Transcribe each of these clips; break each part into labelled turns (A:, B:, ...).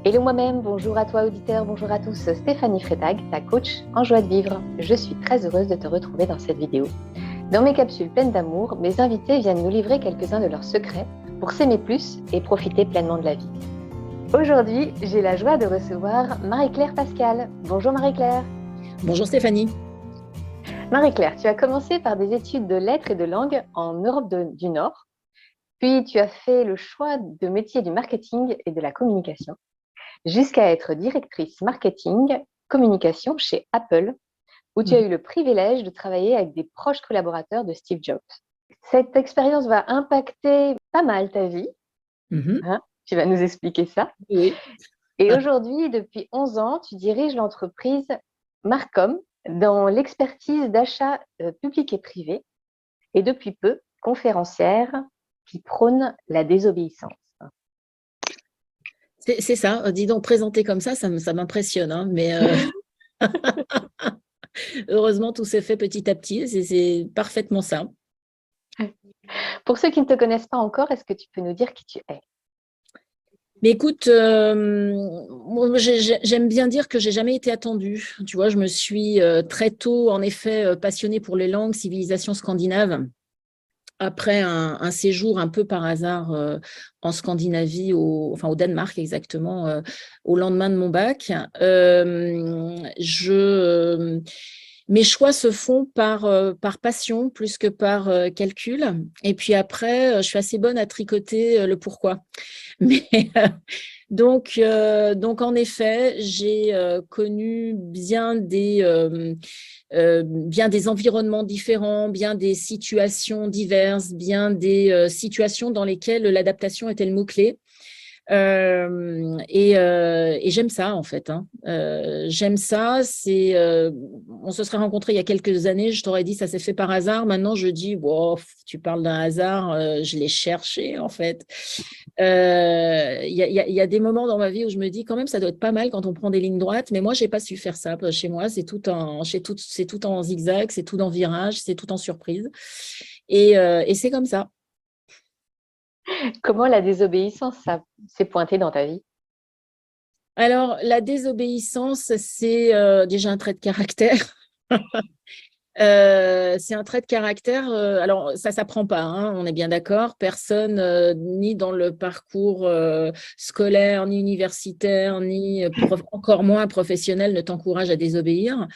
A: Hello moi-même, bonjour à toi auditeur, bonjour à tous, Stéphanie Freitag, ta coach en joie de vivre. Je suis très heureuse de te retrouver dans cette vidéo. Dans mes capsules pleines d'amour, mes invités viennent nous livrer quelques-uns de leurs secrets pour s'aimer plus et profiter pleinement de la vie. Aujourd'hui, j'ai la joie de recevoir Marie-Claire Pascal. Bonjour Marie-Claire.
B: Bonjour Stéphanie.
A: Marie-Claire, tu as commencé par des études de lettres et de langue en Europe du Nord, puis tu as fait le choix de métier du marketing et de la communication, jusqu'à être directrice marketing communication chez Apple, où tu as eu le privilège de travailler avec des proches collaborateurs de Steve Jobs. Cette expérience va impacter pas mal ta vie, hein, tu vas nous expliquer ça.
B: Oui.
A: Et aujourd'hui, depuis 11 ans, tu diriges l'entreprise Marcom dans l'expertise d'achat public et privé, et depuis peu, conférencière qui prône la désobéissance.
B: C'est ça, dis donc, présenté comme ça m'impressionne, hein, mais heureusement, tout s'est fait petit à petit, c'est parfaitement ça.
A: Pour ceux qui ne te connaissent pas encore, est-ce que tu peux nous dire qui tu es?
B: Mais écoute, moi, j'aime bien dire que j'ai jamais été attendue. Tu vois, je me suis très tôt, en effet, passionnée pour les langues, civilisations scandinaves. Après un séjour un peu par hasard en Scandinavie, au Danemark exactement, au lendemain de mon bac, mes choix se font par passion plus que par calcul. Et puis après, je suis assez bonne à tricoter le pourquoi. Mais donc, en effet, j'ai connu bien des environnements différents, bien des situations diverses, bien des situations dans lesquelles l'adaptation était le mot-clé. Et j'aime ça, en fait. Hein. J'aime ça. On se serait rencontrés il y a quelques années, je t'aurais dit ça s'est fait par hasard. Maintenant, je dis, wow, tu parles d'un hasard, je l'ai cherché, en fait. Il y a des moments dans ma vie où je me dis, quand même, ça doit être pas mal quand on prend des lignes droites, mais moi, je n'ai pas su faire ça. Chez moi, c'est tout en zigzag, c'est tout en virage, c'est tout en surprise. Et c'est comme ça.
A: Comment la désobéissance s'est pointée dans ta vie?
B: Alors, la désobéissance, c'est déjà un trait de caractère. C'est un trait de caractère. Alors, ça s'apprend pas, hein, on est bien d'accord. Personne, ni dans le parcours scolaire, ni universitaire, ni encore moins professionnel, ne t'encourage à désobéir.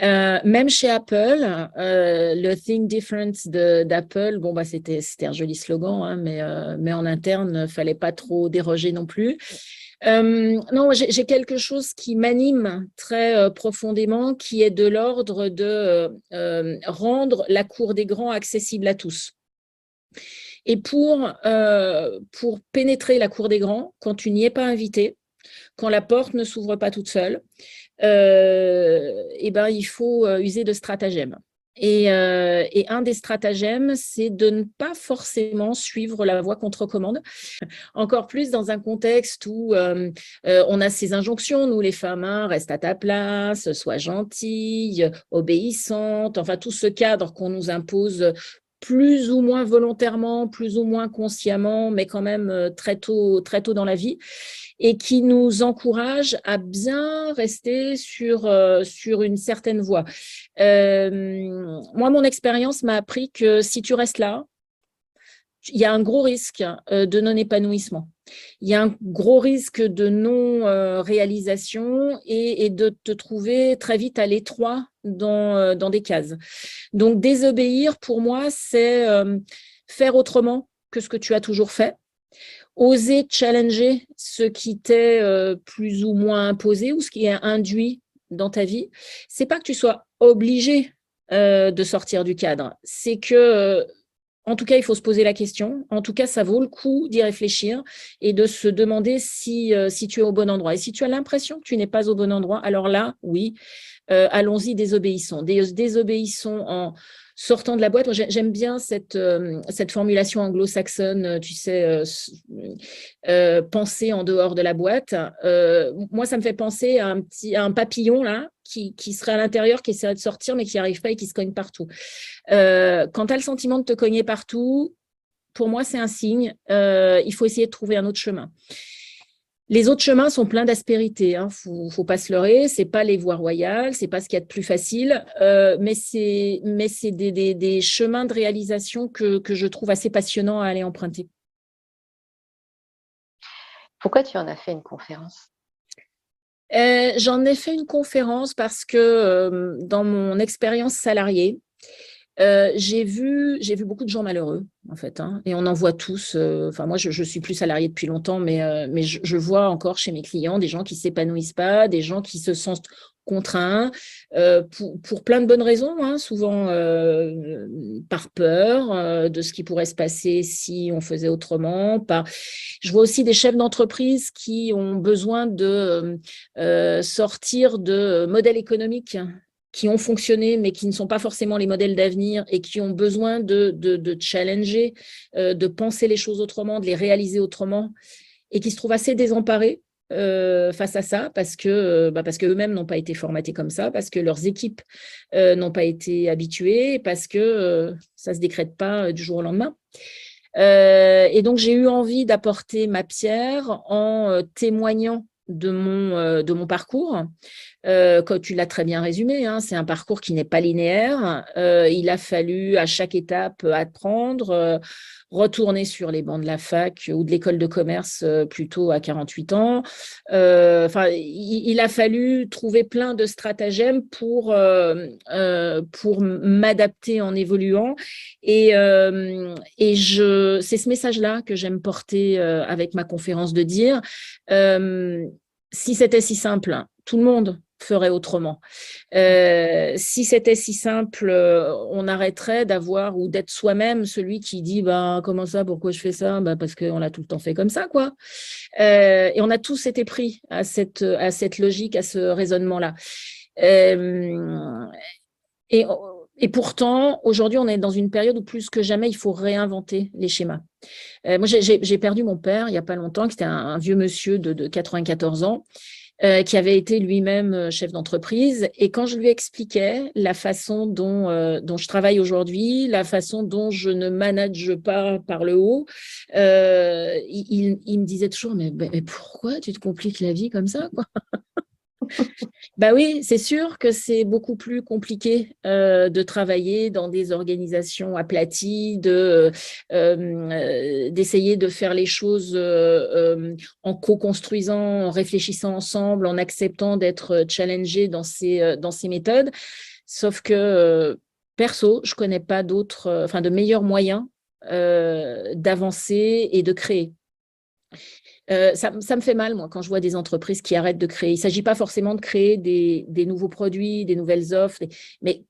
B: Même chez Apple, le Think Different d'Apple, bon, bah, c'était un joli slogan, hein, mais en interne, il ne fallait pas trop déroger non plus. Non, j'ai quelque chose qui m'anime très profondément, qui est de l'ordre de rendre la cour des grands accessible à tous. Et pour pénétrer la cour des grands, quand tu n'y es pas invité, quand la porte ne s'ouvre pas toute seule, il faut user de stratagèmes. Et un des stratagèmes, c'est de ne pas forcément suivre la voie qu'on te recommande. Encore plus dans un contexte où on a ces injonctions, nous les femmes, hein, reste à ta place, sois gentille, obéissante, enfin tout ce cadre qu'on nous impose plus ou moins volontairement, plus ou moins consciemment, mais quand même très tôt dans la vie, et qui nous encourage à bien rester sur une certaine voie. Moi, mon expérience m'a appris que si tu restes là, il y a un gros risque de non-épanouissement. Il y a un gros risque de non-réalisation et de te trouver très vite à l'étroit dans des cases. Donc, désobéir, pour moi, c'est faire autrement que ce que tu as toujours fait. Oser challenger ce qui t'est plus ou moins imposé ou ce qui est induit dans ta vie. C'est pas que tu sois obligé de sortir du cadre. C'est que en tout cas, il faut se poser la question. En tout cas, ça vaut le coup d'y réfléchir et de se demander si tu es au bon endroit. Et si tu as l'impression que tu n'es pas au bon endroit, alors là, oui, allons-y, désobéissons. Désobéissons en sortant de la boîte. Moi, j'aime bien cette formulation anglo-saxonne, tu sais, penser en dehors de la boîte. Moi, ça me fait penser à un papillon là, qui serait à l'intérieur, qui essaierait de sortir, mais qui n'y arrive pas et qui se cogne partout. Quand tu as le sentiment de te cogner partout, pour moi, c'est un signe. Il faut essayer de trouver un autre chemin. Les autres chemins sont pleins d'aspérités, hein. Faut pas se leurrer, c'est pas les voies royales, c'est pas ce qu'il y a de plus facile, mais c'est des chemins de réalisation que je trouve assez passionnants à aller emprunter.
A: Pourquoi tu en as fait une conférence?
B: J'en ai fait une conférence parce que dans mon expérience salariée, j'ai vu beaucoup de gens malheureux, en fait, hein, et on en voit tous. Enfin, moi, je suis plus salariée depuis longtemps, mais je vois encore chez mes clients des gens qui s'épanouissent pas, des gens qui se sentent contraints pour plein de bonnes raisons, hein, souvent par peur de ce qui pourrait se passer si on faisait autrement. Je vois aussi des chefs d'entreprise qui ont besoin de sortir de modèles économiques qui ont fonctionné, mais qui ne sont pas forcément les modèles d'avenir et qui ont besoin de challenger, de penser les choses autrement, de les réaliser autrement, et qui se trouvent assez désemparés face à ça, parce que eux-mêmes n'ont pas été formatés comme ça, parce que leurs équipes n'ont pas été habituées, parce que ça ne se décrète pas du jour au lendemain. Et donc, j'ai eu envie d'apporter ma pierre en témoignant de mon parcours. Comme tu l'as très bien résumé, hein, c'est un parcours qui n'est pas linéaire. Il a fallu à chaque étape apprendre, retourner sur les bancs de la fac ou de l'école de commerce plutôt à 48 ans. Il a fallu trouver plein de stratagèmes pour m'adapter en évoluant. C'est ce message-là que j'aime porter avec ma conférence, de dire si c'était si simple, tout le monde ferait autrement. Si c'était si simple, on arrêterait d'avoir ou d'être soi-même celui qui dit comment ça, pourquoi je fais ça, parce qu'on l'a tout le temps fait comme ça, quoi. Et on a tous été pris à cette logique, à ce raisonnement-là. Et pourtant, aujourd'hui, on est dans une période où plus que jamais, il faut réinventer les schémas. Moi, j'ai perdu mon père il n'y a pas longtemps, qui était un vieux monsieur de 94 ans, qui avait été lui-même chef d'entreprise. Et quand je lui expliquais la façon dont je travaille aujourd'hui, la façon dont je ne manage pas par le haut, il me disait toujours, mais pourquoi tu te compliques la vie comme ça, quoi? Oui, c'est sûr que c'est beaucoup plus compliqué de travailler dans des organisations aplaties, d'essayer de faire les choses en co-construisant, en réfléchissant ensemble, en acceptant d'être challengé dans ces méthodes. Sauf que, perso, je ne connais pas de meilleurs moyens d'avancer et de créer. Ça me fait mal, moi, quand je vois des entreprises qui arrêtent de créer. Il ne s'agit pas forcément de créer des nouveaux produits, des nouvelles offres, mais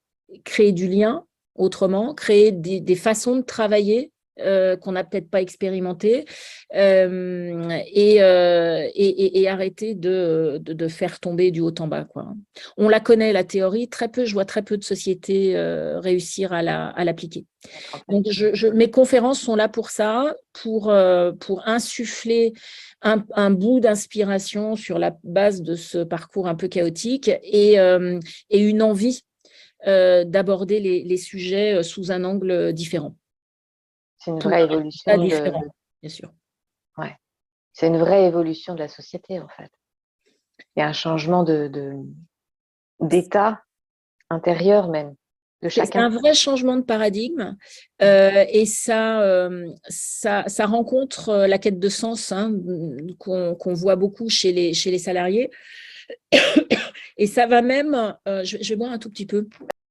B: créer du lien autrement, créer des façons de travailler qu'on n'a peut-être pas expérimentées et arrêter de faire tomber du haut en bas, quoi. On la connaît, la théorie, je vois très peu de sociétés réussir à l'appliquer. Donc, mes conférences sont là pour ça, pour insuffler un bout d'inspiration sur la base de ce parcours un peu chaotique et une envie d'aborder les sujets sous un angle différent.
A: C'est une vraie évolution
B: bien sûr.
A: Ouais. C'est une vraie évolution de la société, en fait. Il y a un changement d'état intérieur même.
B: C'est un vrai changement de paradigme et ça rencontre la quête de sens, hein, qu'on voit beaucoup chez les salariés. Et ça va même, je vais boire un tout petit peu.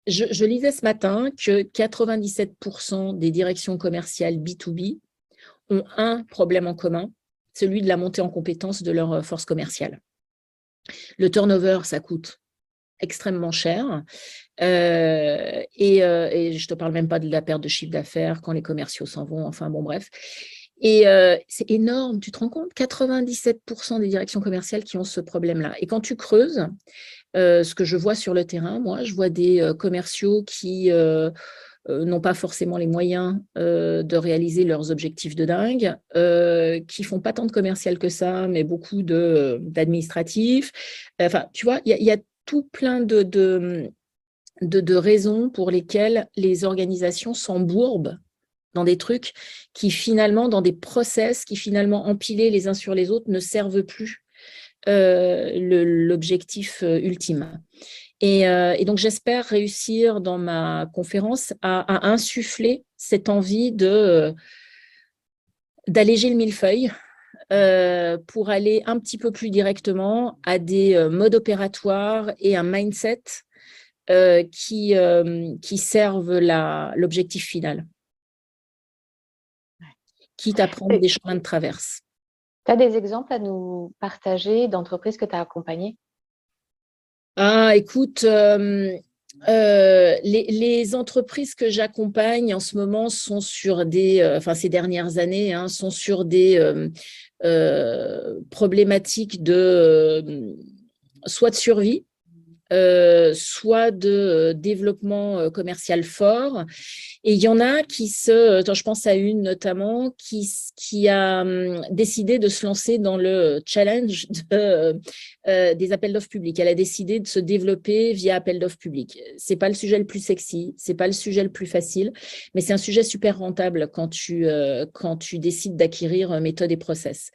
B: Je lisais ce matin que 97% des directions commerciales B2B ont un problème en commun, celui de la montée en compétence de leur force commerciale. Le turnover, ça coûte extrêmement cher. Et je ne te parle même pas de la perte de chiffre d'affaires quand les commerciaux s'en vont, enfin bon, bref. Et c'est énorme, tu te rends compte, 97% des directions commerciales qui ont ce problème-là. Et quand tu creuses, ce que je vois sur le terrain, moi, je vois des commerciaux qui n'ont pas forcément les moyens de réaliser leurs objectifs de dingue, qui font pas tant de commercial que ça, mais beaucoup d'administratifs. Enfin, tu vois, il y a tout plein de raisons pour lesquelles les organisations s'embourbent dans des trucs qui finalement, dans des process qui finalement empilés les uns sur les autres ne servent plus l'objectif ultime. Et donc, j'espère réussir dans ma conférence à insuffler cette envie d'alléger le millefeuille pour aller un petit peu plus directement à des modes opératoires et un mindset qui servent l'objectif final, quitte à prendre des chemins de traverse.
A: Tu as des exemples à nous partager d'entreprises que tu as accompagnées?
B: Ah, écoute, les entreprises que j'accompagne en ce moment sont sur ces dernières années, hein, sont sur des problématiques soit de survie, soit de développement commercial fort. Et il y en a je pense à une notamment, qui a décidé de se lancer dans le challenge des appels d'offres publics. Elle a décidé de se développer via appels d'offres publics. Ce n'est pas le sujet le plus sexy, ce n'est pas le sujet le plus facile, mais c'est un sujet super rentable quand tu décides d'acquérir méthode et process.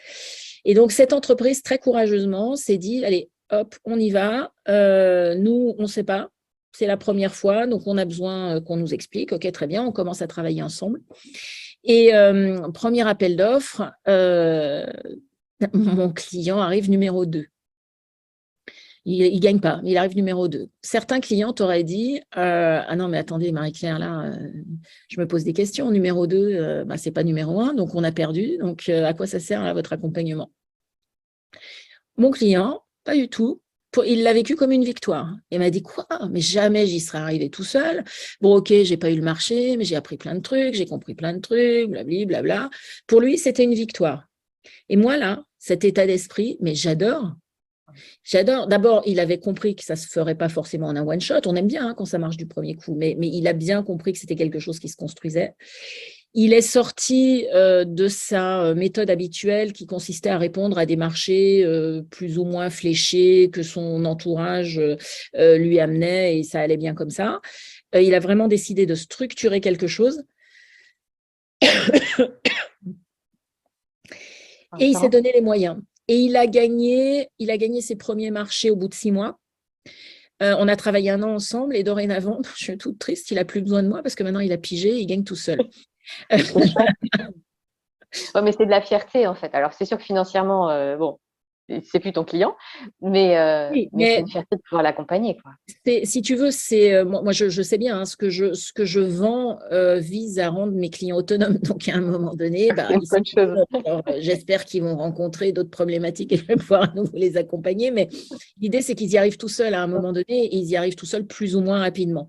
B: Et donc, cette entreprise, très courageusement, s'est dit, allez, hop, on y va. Nous, on ne sait pas. C'est la première fois, donc on a besoin qu'on nous explique. OK, très bien, on commence à travailler ensemble. Et premier appel d'offres, mon client arrive numéro 2. Il ne gagne pas, mais il arrive numéro 2. Certains clients t'auraient dit ah non, mais attendez, Marie-Claire, là, je me pose des questions. Numéro 2, ce n'est pas numéro 1, donc on a perdu. Donc, à quoi ça sert là, votre accompagnement? Mon client, pas du tout. Il l'a vécu comme une victoire. Il m'a dit quoi? Mais jamais j'y serais arrivé tout seul. Bon, OK, j'ai pas eu le marché, mais j'ai appris plein de trucs, j'ai compris plein de trucs, blabli, blabla. Pour lui, c'était une victoire. Et moi, là, cet état d'esprit, mais j'adore. J'adore. D'abord, il avait compris que ça ne se ferait pas forcément en un one-shot. On aime bien quand ça marche du premier coup, mais il a bien compris que c'était quelque chose qui se construisait. Il est sorti de sa méthode habituelle qui consistait à répondre à des marchés plus ou moins fléchés que son entourage lui amenait et ça allait bien comme ça. Il a vraiment décidé de structurer quelque chose. Et il s'est donné les moyens. Et il a gagné ses premiers marchés au bout de 6 mois. On a travaillé 1 an ensemble et dorénavant, je suis toute triste, il n'a plus besoin de moi parce que maintenant il a pigé, il gagne tout seul.
A: Ouais, mais c'est de la fierté en fait. Alors c'est sûr que financièrement, bon, c'est plus ton client, mais c'est une fierté de pouvoir l'accompagner, quoi.
B: Si tu veux, moi je sais bien, hein, ce que je vends vise à rendre mes clients autonomes. Donc à un moment donné,
A: c'est une bonne chose.
B: j'espère qu'ils vont rencontrer d'autres problématiques et je vais pouvoir à nouveau les accompagner. Mais l'idée, c'est qu'ils y arrivent tout seuls à un moment donné et ils y arrivent tout seuls plus ou moins rapidement.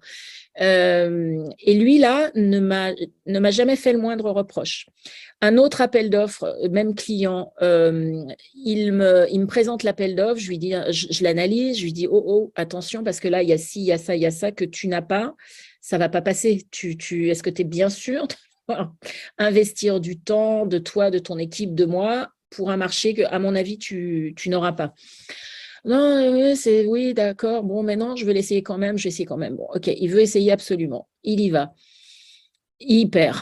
B: Et lui, là, ne m'a jamais fait le moindre reproche. Un autre appel d'offres, même client, il me présente l'appel d'offres, je lui dis, je l'analyse, je lui dis, oh, attention, parce que là, il y a ci, il y a ça que tu n'as pas, ça ne va pas passer. Est-ce que tu es bien sûr de investir du temps de toi, de ton équipe, de moi, pour un marché que, à mon avis, tu n'auras pas? Non, oui, d'accord. Bon, maintenant, je vais l'essayer quand même. Je vais essayer quand même. Bon, OK, il veut essayer absolument. Il y va. Il perd.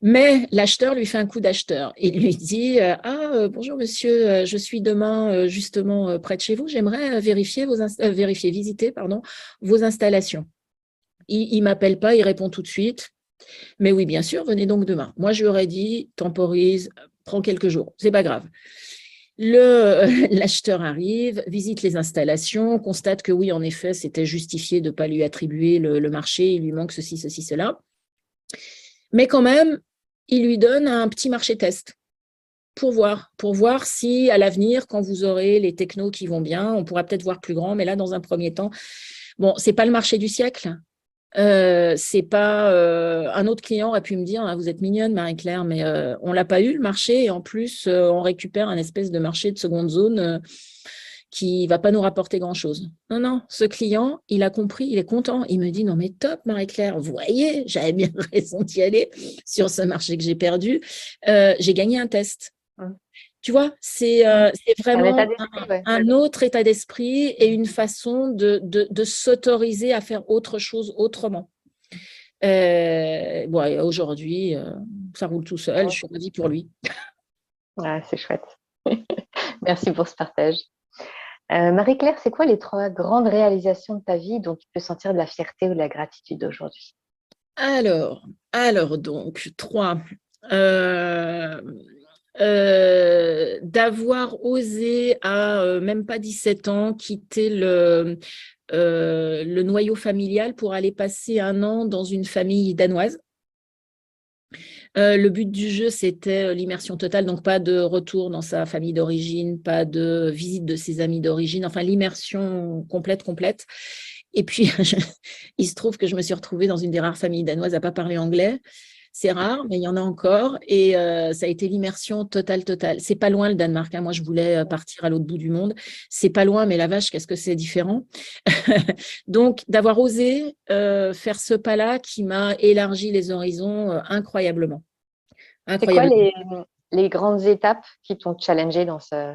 B: Mais l'acheteur lui fait un coup d'acheteur. Il lui dit bonjour monsieur, je suis demain justement près de chez vous. J'aimerais visiter vos installations. Il ne m'appelle pas, il répond tout de suite. Mais oui, bien sûr, venez donc demain. Moi, je lui aurais dit temporise, prends quelques jours. C'est pas grave. L'acheteur arrive, visite les installations, constate que oui, en effet, c'était justifié de ne pas lui attribuer le marché, il lui manque ceci, cela. Mais quand même, il lui donne un petit marché test pour voir si à l'avenir, quand vous aurez les technos qui vont bien, on pourra peut-être voir plus grand, mais là, dans un premier temps, bon, ce n'est pas le marché du siècle. C'est pas un autre client aurait pu me dire vous êtes mignonne Marie-Claire, mais on l'a pas eu le marché et en plus on récupère un espèce de marché de seconde zone qui va pas nous rapporter grand-chose. Non, ce client, il a compris, il est content. Il me dit non mais top Marie-Claire, vous voyez, j'avais bien raison d'y aller sur ce marché que j'ai perdu. J'ai gagné un test. Tu vois, c'est vraiment un autre état d'esprit et une façon de s'autoriser à faire autre chose autrement. Aujourd'hui, ça roule tout seul. Je suis ravie pour lui.
A: Ouais, c'est chouette. Merci pour ce partage. Marie-Claire, c'est quoi les 3 grandes réalisations de ta vie dont tu peux sentir de la fierté ou de la gratitude aujourd'hui?
B: Donc, 3. D'avoir osé à même pas 17 ans quitter le noyau familial pour aller passer un an dans une famille danoise. Le but du jeu, c'était l'immersion totale, donc pas de retour dans sa famille d'origine, pas de visite de ses amis d'origine, enfin l'immersion complète. Et puis, il se trouve que je me suis retrouvée dans une des rares familles danoises à ne pas parler anglais. C'est rare, mais il y en a encore. Et ça a été l'immersion totale. C'est pas loin le Danemark, hein. Moi, je voulais partir à l'autre bout du monde. C'est pas loin, mais la vache, qu'est-ce que c'est différent. Donc, d'avoir osé faire ce pas-là qui m'a élargi les horizons incroyablement.
A: C'est quoi les grandes étapes qui t'ont challengé dans ce...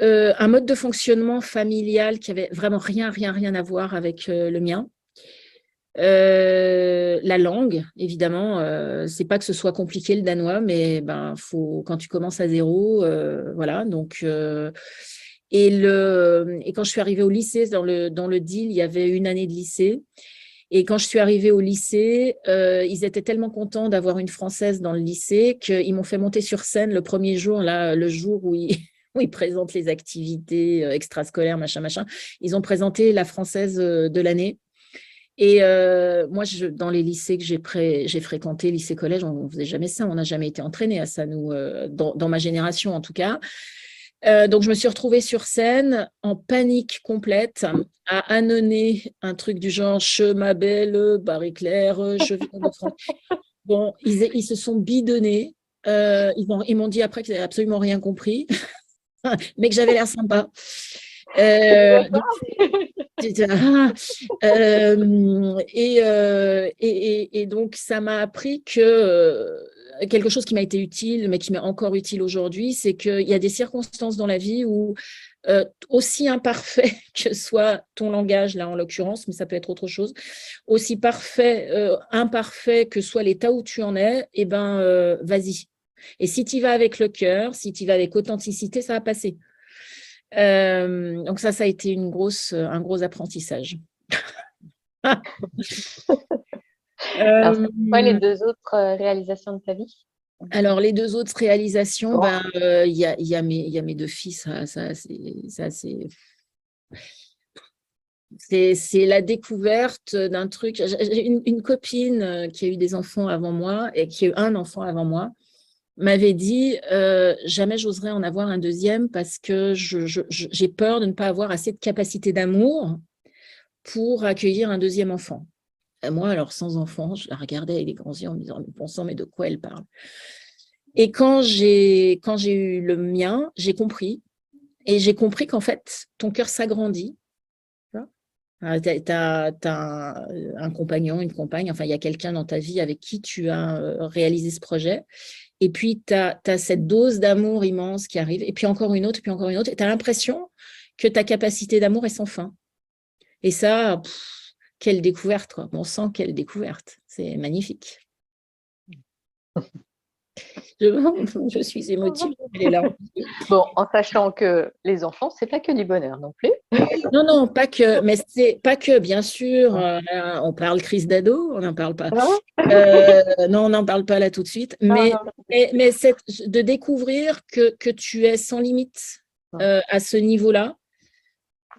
B: Un mode de fonctionnement familial qui avait vraiment rien à voir avec le mien. La langue, évidemment, c'est pas que ce soit compliqué le danois, mais ben faut quand tu commences à zéro, voilà. Donc et quand je suis arrivée au lycée, dans le deal, il y avait une année de lycée. Et quand je suis arrivée au lycée, ils étaient tellement contents d'avoir une Française dans le lycée qu'ils m'ont fait monter sur scène le premier jour, là, le jour où ils, où ils présentent les activités extrascolaires, machin. Ils ont présenté la Française de l'année. Et moi, dans les lycées que j'ai fréquentés, lycée-collège, on ne faisait jamais ça. On n'a jamais été entraînés à ça, nous, dans ma génération en tout cas. Donc, je me suis retrouvée sur scène en panique complète à annoncer un truc du genre « Je m'appelle Marie-Claire, je viens de France ». Bon, ils se sont bidonnés. Ils m'ont dit après qu'ils n'avaient absolument rien compris, mais que j'avais l'air sympa. Donc, et donc, ça m'a appris que quelque chose qui m'a été utile, mais qui m'est encore utile aujourd'hui, c'est qu'il y a des circonstances dans la vie où, aussi imparfait que soit ton langage, là en l'occurrence, mais ça peut être autre chose, aussi imparfait que soit l'état où tu en es, eh ben, vas-y. Et si tu y vas avec le cœur, si tu y vas avec authenticité, ça va passer. Donc ça a été un gros apprentissage.
A: Alors, c'est quoi les 2 autres réalisations de ta vie?
B: Alors, les 2 autres réalisations, il y a mes 2 fils, c'est la découverte d'un truc. J'ai une copine qui a eu des enfants avant moi et qui a eu un enfant avant moi, m'avait dit jamais j'oserais en avoir un deuxième parce que j'ai peur de ne pas avoir assez de capacité d'amour pour accueillir un deuxième enfant. Et moi, alors sans enfant, je la regardais avec les grands yeux en me disant, mais bon sang, mais de quoi elle parle? Et quand j'ai eu le mien, j'ai compris. Et j'ai compris qu'en fait, ton cœur s'agrandit. Tu as un compagnon, une compagne, enfin, il y a quelqu'un dans ta vie avec qui tu as réalisé ce projet. Et puis, tu as cette dose d'amour immense qui arrive. Et puis encore une autre, et puis encore une autre. Et tu as l'impression que ta capacité d'amour est sans fin. Et ça, quelle découverte, quoi. Bon sang, quelle découverte. C'est magnifique. Je suis émotive.
A: Bon, en sachant que les enfants, c'est pas que du bonheur non plus.
B: Non, pas que, mais c'est pas que, bien sûr. On parle crise d'ado, on n'en parle pas. Non, on n'en parle pas là tout de suite. Mais de découvrir que tu es sans limite à ce niveau-là.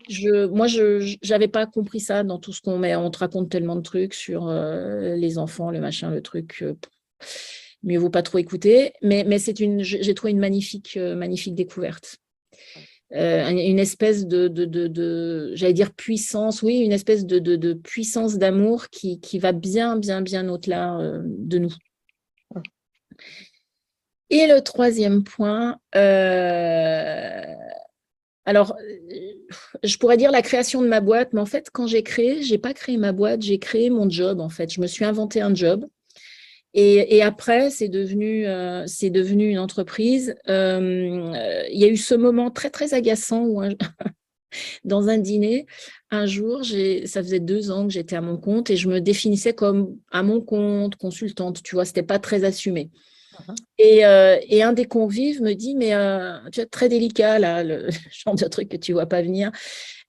B: Moi, je n'avais pas compris ça dans tout ce qu'on met. On te raconte tellement de trucs sur les enfants, le machin, le truc. Mieux vaut pas trop écouter. Mais j'ai trouvé une magnifique découverte. Une espèce de j'allais dire puissance, oui, une espèce de puissance d'amour qui va bien au-delà de nous. Et le troisième point, alors, je pourrais dire la création de ma boîte, mais en fait, quand j'ai pas créé ma boîte, j'ai créé mon job, en fait. Je me suis inventé un job. Et après, c'est devenu une entreprise. Il y a eu ce moment très agaçant où dans un dîner, un jour, ça faisait 2 ans que j'étais à mon compte et je me définissais comme à mon compte, consultante, tu vois, c'était pas très assumé. Et un des convives me dit, mais tu es très délicat, là, le genre de truc que tu ne vois pas venir.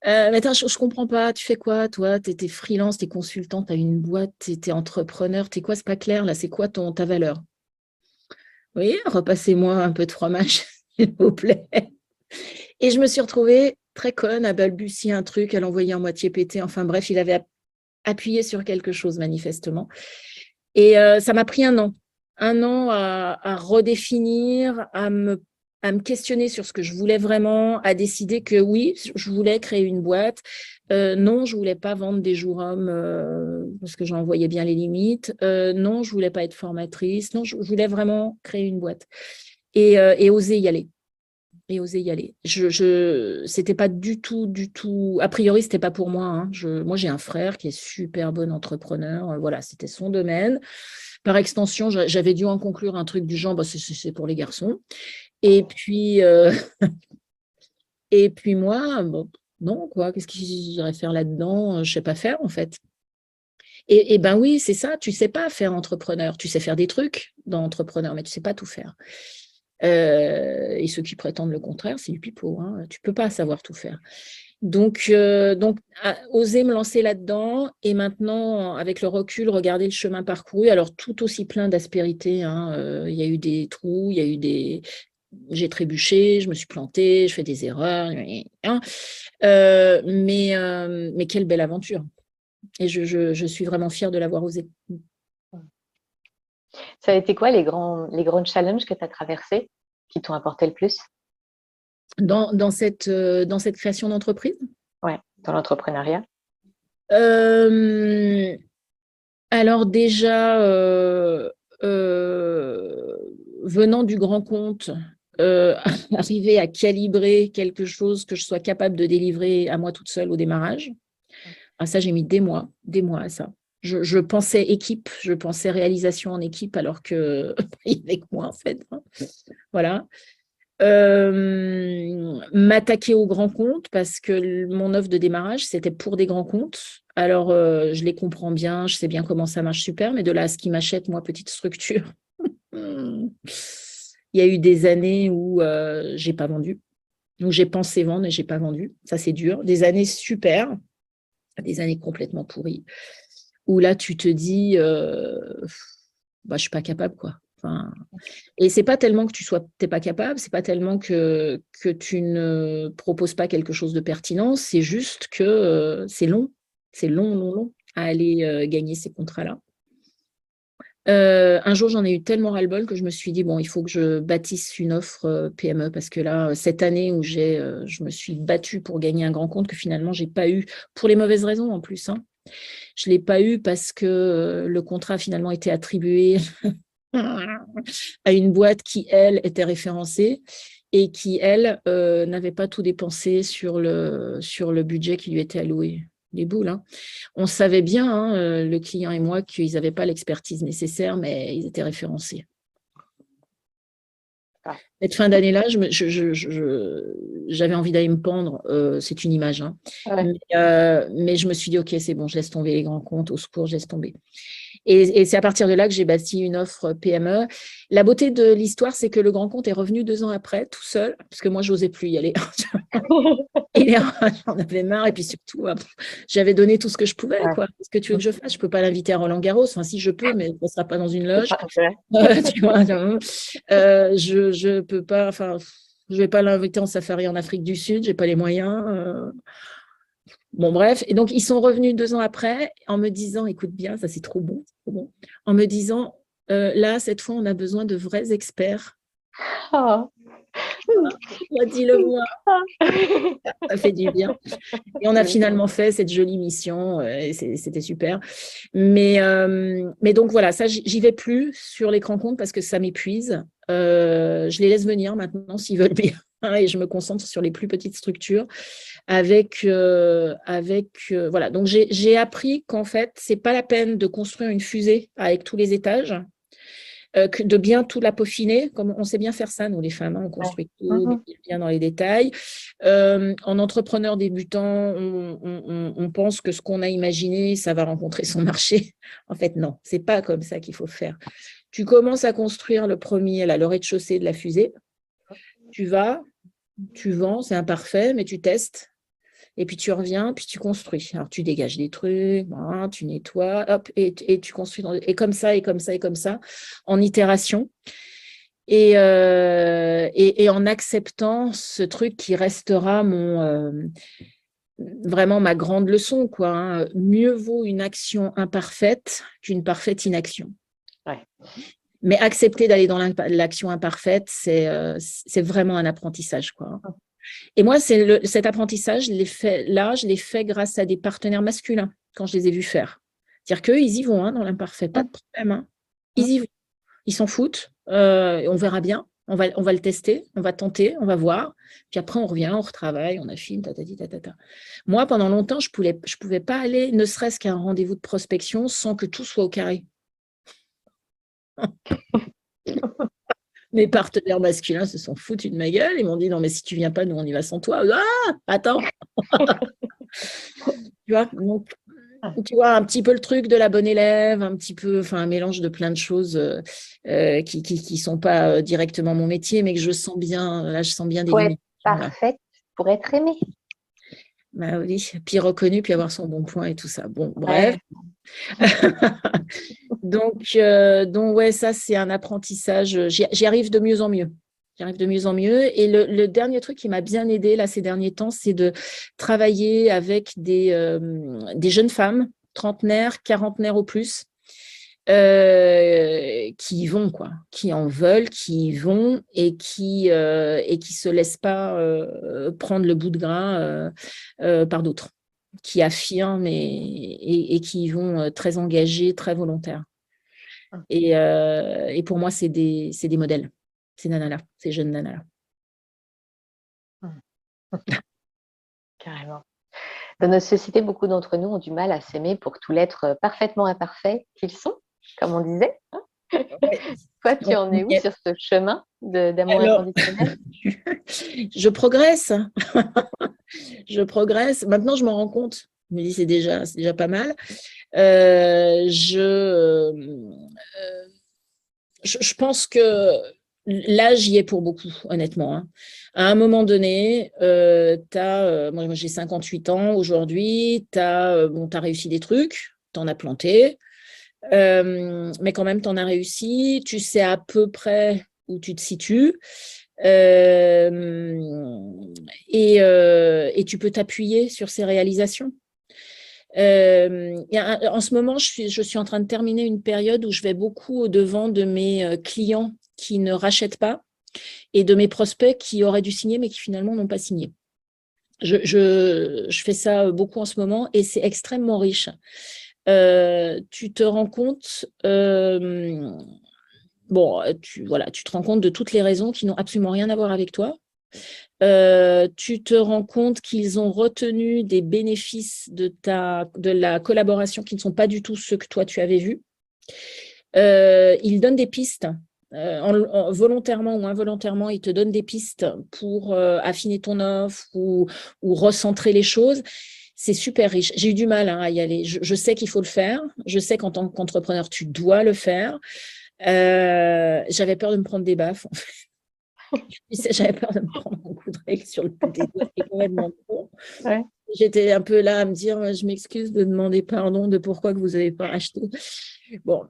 B: Mais attends, je ne comprends pas, tu fais quoi, toi? Tu étais freelance, tu es consultant, tu as une boîte, tu es entrepreneur, tu es quoi? C'est pas clair, là, c'est quoi ta valeur? Oui, repassez-moi un peu de fromage, s'il vous plaît. Et je me suis retrouvée très conne à balbutier un truc, à l'envoyer en moitié pété. Enfin bref, il avait appuyé sur quelque chose, manifestement. Et ça m'a pris 1 an. 1 an à redéfinir, à me questionner sur ce que je voulais vraiment, à décider que oui, je voulais créer une boîte. Non, je ne voulais pas vendre des jours hommes parce que j'en voyais bien les limites. Non, je ne voulais pas être formatrice. Non, je voulais vraiment créer une boîte et oser y aller. Et oser y aller. C'était pas du tout. A priori, c'était pas pour moi. Hein. Moi, j'ai un frère qui est super bon entrepreneur. Voilà, c'était son domaine. Par extension, j'avais dû en conclure un truc du genre, bah, c'est pour les garçons. Et puis, et puis moi, bon, non, quoi. Qu'est-ce que j'irais faire là-dedans? Je sais pas faire, en fait. Et ben oui, c'est ça. Tu sais pas faire entrepreneur. Tu sais faire des trucs dans entrepreneur, mais tu sais pas tout faire. Et ceux qui prétendent le contraire, c'est du pipeau. Hein. Tu ne peux pas savoir tout faire. Donc oser me lancer là-dedans et maintenant, avec le recul, regarder le chemin parcouru. Alors, tout aussi plein d'aspérités. Hein. Il y a eu des trous, il y a eu des... J'ai trébuché, je me suis plantée, je fais des erreurs. Hein. Mais quelle belle aventure. Et je suis vraiment fière de l'avoir osé.
A: Ça a été quoi les grands challenges que tu as traversés qui t'ont apporté le plus?
B: Dans cette création d'entreprise?
A: Ouais, dans l'entrepreneuriat.
B: Alors déjà, venant du grand compte, arriver à calibrer quelque chose que je sois capable de délivrer à moi toute seule au démarrage, ça, j'ai mis des mois à ça. Je pensais équipe, je pensais réalisation en équipe, alors que il y avait que moi, en fait. Hein. Voilà. M'attaquer aux grands comptes parce que mon offre de démarrage, c'était pour des grands comptes. Alors, je les comprends bien, je sais bien comment ça marche super, mais de là à ce qu'ils m'achètent, moi, petite structure, il y a eu des années où j'ai pas vendu, où j'ai pensé vendre et j'ai pas vendu. Ça, c'est dur. Des années super, des années complètement pourries, où là, tu te dis, bah, je suis pas capable, quoi. Enfin, et c'est pas tellement que t'es pas capable, c'est pas tellement que tu ne proposes pas quelque chose de pertinent, c'est juste que c'est long à aller gagner ces contrats-là. Un jour, j'en ai eu tellement ras-le-bol que je me suis dit, bon, il faut que je bâtisse une offre PME parce que là, cette année où je me suis battue pour gagner un grand compte que finalement, j'ai pas eu, pour les mauvaises raisons en plus. Hein. Je l'ai pas eu parce que le contrat a finalement été attribué à une boîte qui, elle, était référencée et qui, elle, n'avait pas tout dépensé sur le budget qui lui était alloué. Les boules. Hein. On savait bien, hein, le client et moi, qu'ils n'avaient pas l'expertise nécessaire, mais ils étaient référencés. Cette fin d'année-là, j'avais envie d'aller me pendre, c'est une image, hein.
A: Ouais.
B: Mais je me suis dit, OK, c'est bon, je laisse tomber les grands comptes, au secours, je laisse tomber. Et c'est à partir de là que j'ai bâti une offre PME. La beauté de l'histoire, c'est que le grand compte est revenu 2 ans après, tout seul, parce que moi, je n'osais plus y aller. J'en avais marre. Et puis surtout, j'avais donné tout ce que je pouvais.
A: Ouais.
B: Quoi. Qu'est-ce que tu veux que je fasse? Je ne peux pas l'inviter à Roland-Garros. Enfin, si je peux, mais ça ne sera pas dans une loge. Tu vois, je peux pas, enfin, je vais pas l'inviter en safari en Afrique du Sud, j'ai pas les moyens. Bon, bref. Et donc, ils sont revenus 2 ans après en me disant, écoute bien, ça c'est trop bon, en me disant, là, cette fois, on a besoin de vrais experts.
A: Oh.
B: Dis-le-moi. Ça fait du bien. Et on a finalement fait cette jolie mission, et c'était super. Mais donc voilà, ça, j'y vais plus sur les grands comptes parce que ça m'épuise. Je les laisse venir maintenant s'ils veulent bien et je me concentre sur les plus petites structures voilà. Donc j'ai appris qu'en fait, c'est pas la peine de construire une fusée avec tous les étages. De bien tout la peaufiner, comme on sait bien faire ça, nous les femmes, hein, on construit tout bien dans les détails. En entrepreneur débutant, on pense que ce qu'on a imaginé, ça va rencontrer son marché. En fait, non, c'est pas comme ça qu'il faut faire. Tu commences à construire le premier, là, le rez-de-chaussée de la fusée. Tu vas, tu vends, c'est imparfait, mais tu testes. Et puis tu reviens, puis tu construis. Alors tu dégages des trucs, voilà, tu nettoies, hop, et tu construis. Et comme ça, et comme ça, et comme ça, en itération. Et en acceptant ce truc qui restera vraiment ma grande leçon, quoi, hein. Mieux vaut une action imparfaite qu'une parfaite inaction.
A: Ouais.
B: Mais accepter d'aller dans l'action imparfaite, c'est vraiment un apprentissage, quoi. Et moi, cet apprentissage, je l'ai fait grâce à des partenaires masculins, quand je les ai vus faire. C'est-à-dire qu'eux, ils y vont, hein, dans l'imparfait, pas de problème, hein. Ils y vont. Ils s'en foutent. On verra bien. On va le tester, on va tenter, on va voir. Puis après, on revient, on retravaille, on affine, tatati, tatata. Moi, pendant longtemps, je pouvais pas aller, ne serait-ce qu'à un rendez-vous de prospection, sans que tout soit au carré. Mes partenaires masculins se sont foutus de ma gueule. Ils m'ont dit, non, mais si tu viens pas, nous, on y va sans toi. Ah, attends. Tu vois, donc, tu vois, un petit peu le truc de la bonne élève, un petit peu, enfin, un mélange de plein de choses qui sont pas directement mon métier, mais que je sens bien, là, je sens bien des
A: Faut être
B: limites.
A: parfaite pour être aimée.
B: Bah oui, puis reconnu, puis avoir son bon point et tout ça. Bon, bref.
A: Ouais.
B: Donc ouais, ça, c'est un apprentissage. J'y arrive de mieux en mieux. J'arrive de mieux en mieux. Et le dernier truc qui m'a bien aidé là, ces derniers temps, c'est de travailler avec des jeunes femmes, trentenaires, quarantenaires au plus, qui y vont, quoi, qui en veulent, qui y vont et qui se laissent pas prendre le bout de gras par d'autres, qui affirment et qui y vont très engagés, très volontaires. Et pour moi, c'est des modèles, ces nanas-là, ces jeunes nanas-là.
A: Carrément. Dans notre société, beaucoup d'entre nous ont du mal à s'aimer pour tout l'être parfaitement imparfait qu'ils sont, comme on disait.
B: Ouais.
A: Toi, tu en es où sur ce chemin d'amour
B: Alors,
A: inconditionnel?
B: je progresse. Je progresse. Maintenant, je m'en rends compte. Je me dis, c'est déjà pas mal. Je pense que l'âge y est pour beaucoup, honnêtement, hein. À un moment donné, moi j'ai 58 ans aujourd'hui, bon, t'as réussi des trucs, t'en as planté, mais quand même, t'en as réussi, tu sais à peu près où tu te situes. Et tu peux t'appuyer sur ces réalisations. En ce moment, je suis en train de terminer une période où je vais beaucoup au-devant de mes clients qui ne rachètent pas et de mes prospects qui auraient dû signer mais qui finalement n'ont pas signé. Je fais ça beaucoup en ce moment et c'est extrêmement riche. Tu te rends compte, tu te rends compte de toutes les raisons qui n'ont absolument rien à voir avec toi. Tu te rends compte qu'ils ont retenu des bénéfices de la collaboration qui ne sont pas du tout ceux que toi tu avais vus. Ils donnent des pistes. Volontairement ou involontairement, ils te donnent des pistes pour affiner ton offre ou recentrer les choses. C'est super riche. J'ai eu du mal, hein, à y aller. Je sais qu'il faut le faire. Je sais qu'en tant qu'entrepreneur, tu dois le faire. J'avais peur de me prendre des baffes. J'avais peur de me prendre un coup de règle sur le bout des doigts. C'était complètement con.
A: Ouais.
B: J'étais un peu là à me dire, je m'excuse de demander pardon de pourquoi que vous n'avez pas acheté. Bon,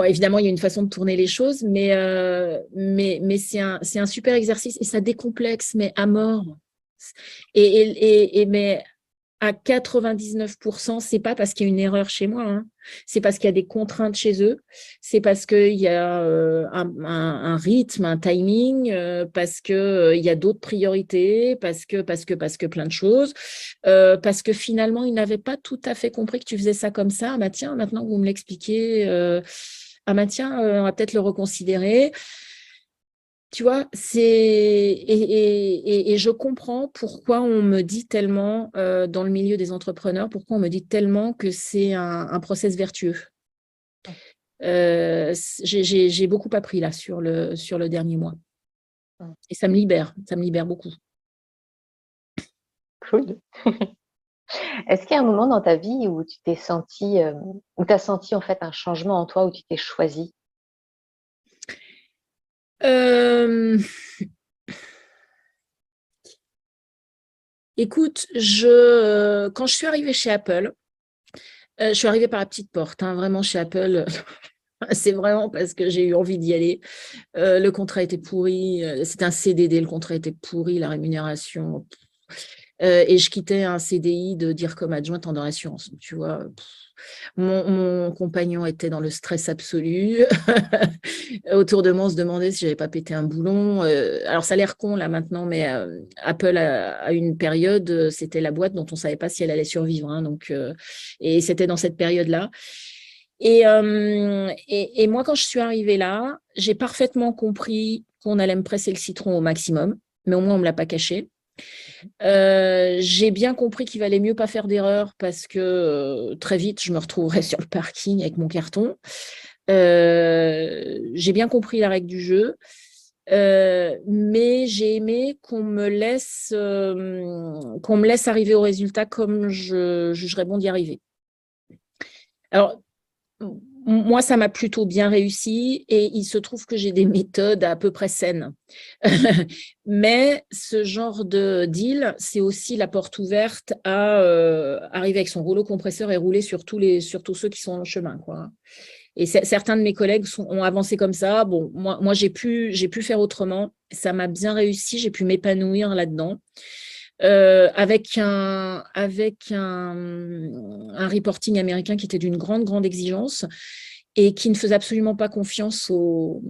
B: évidemment, il y a une façon de tourner les choses, mais c'est un super exercice et ça décomplexe, mais à mort. Mais à 99%, c'est pas parce qu'il y a une erreur chez moi, hein. C'est parce qu'il y a des contraintes chez eux, c'est parce qu'il y a un rythme, un timing, parce que il y a d'autres priorités, parce que plein de choses, parce que finalement, ils n'avaient pas tout à fait compris que tu faisais ça comme ça. Ah bah tiens, maintenant que vous me l'expliquez, ah bah tiens, on va peut-être le reconsidérer. Tu vois, et je comprends pourquoi on me dit tellement dans le milieu des entrepreneurs, pourquoi on me dit tellement que c'est un process vertueux. J'ai beaucoup appris là sur le dernier mois. Et ça me libère beaucoup.
A: Cool. Est-ce qu'il y a un moment dans ta vie où tu t'es senti, où tu as senti en fait un changement en toi, où tu t'es choisi?
B: Écoute, quand je suis arrivée chez Apple, je suis arrivée par la petite porte, hein, vraiment chez Apple. C'est vraiment parce que j'ai eu envie d'y aller. Le contrat était pourri, c'était un CDD, le contrat était pourri, la rémunération. Et je quittais un CDI de dire comme adjointe en assurance. Tu vois, mon compagnon était dans le stress absolu. Autour de moi, on se demandait si j'avais pas pété un boulon. Alors, ça a l'air con là maintenant, mais Apple a une période, c'était la boîte dont on savait pas si elle allait survivre. Hein, donc, et c'était dans cette période-là. Et moi, quand je suis arrivée là, j'ai parfaitement compris qu'on allait me presser le citron au maximum, mais au moins, on ne me l'a pas caché. J'ai bien compris qu'il valait mieux pas faire d'erreur parce que très vite, je me retrouverais sur le parking avec mon carton. J'ai bien compris la règle du jeu, mais j'ai aimé qu'on me laisse arriver au résultat comme je jugerais bon d'y arriver. Alors, moi, ça m'a plutôt bien réussi et il se trouve que j'ai des méthodes à peu près saines. Mais ce genre de deal, c'est aussi la porte ouverte à arriver avec son rouleau compresseur et rouler sur tous ceux qui sont en chemin, quoi. Et certains de mes collègues ont avancé comme ça. Bon, moi j'ai pu faire autrement. Ça m'a bien réussi. J'ai pu m'épanouir là-dedans. Avec un reporting américain qui était d'une grande, grande exigence et qui ne faisait absolument pas confiance aux